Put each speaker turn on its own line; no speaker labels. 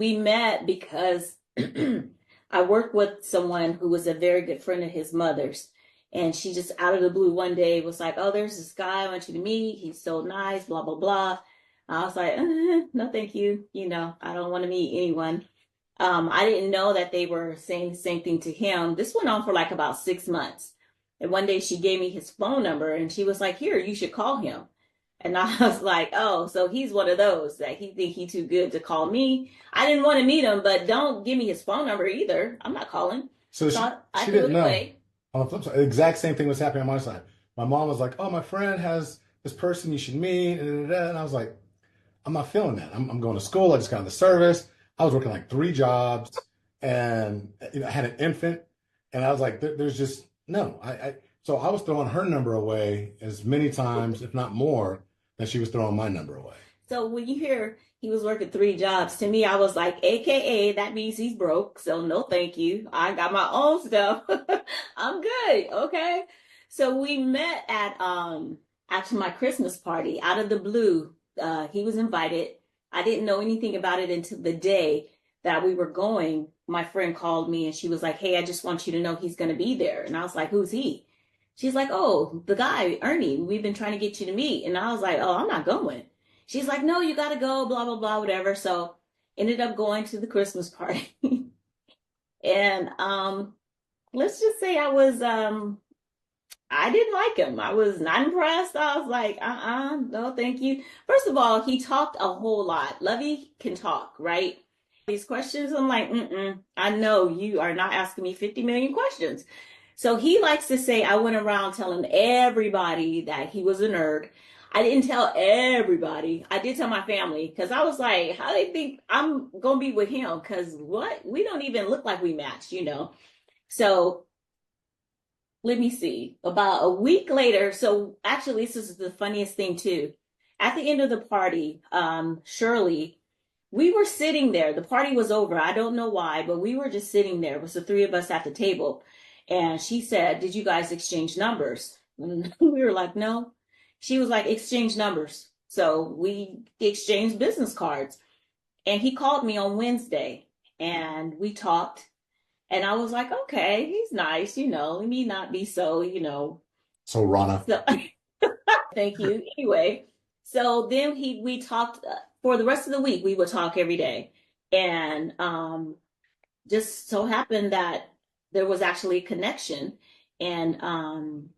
We met because I worked with someone who was a very good friend of his mother's. And she just out of the blue one day was like, "Oh, there's this guy I want you to meet. He's so nice, blah, blah, blah." I was like, "No, thank you. I don't want to meet anyone." I didn't know that they were saying the same thing to him. This went on for like about 6 months. And one day she gave me his phone number and she was like, "Here, you should call him." And I was like, "Oh, so he's one of those that he think he too good to call me." I didn't want to meet him, but don't give me his phone number either. I'm not calling.
So
So
she
I
she
threw
didn't
it
know.
away.
On the flip side, the exact same thing was happening on my side. My mom was like, "Oh, my friend has this person you should meet," and I was like, "I'm not feeling that. I'm going to school. I just got out of the service. I was working like three jobs, and I had an infant, and I was like, there's just no. So I was throwing her number away as many times, if not more, than she was throwing my number away.
So when you hear he was working 3 jobs, to me, I was like, AKA, that means he's broke. So no, thank you. I got my own stuff. I'm good. Okay. So we met at after my Christmas party out of the blue. He was invited. I didn't know anything about it until the day that we were going. My friend called me and she was like, "Hey, I just want you to know he's going to be there." And I was like, "Who's he?" She's like, "Oh, the guy, Ernie. We've been trying to get you to meet." And I was like, "Oh, I'm not going." She's like, "No, you gotta go, blah, blah, blah, whatever." So ended up going to the Christmas party. And let's just say I didn't like him. I was not impressed. I was like, no, thank you. First of all, he talked a whole lot. Lovey can talk, right? These questions, I'm like, I know you are not asking me 50 million questions. So he likes to say, I went around telling everybody that he was a nerd. I didn't tell everybody. I did tell my family because I was like, how they think I'm going to be with him? Because what? We don't even look like we matched. So let me see. About a week later, so actually, this is the funniest thing too. At the end of the party, Shirley, we were sitting there. The party was over. I don't know why, but we were just sitting there. It was the three of us at the table. And she said, "Did you guys exchange numbers?" And we were like, "No." She was like, "Exchange numbers." So we exchanged business cards. And he called me on Wednesday and we talked. And I was like, "Okay, he's nice, He may not be so.
So Rana,
So thank you. Anyway, so then we talked for the rest of the week. We would talk every day, and just so happened that there was actually a connection, and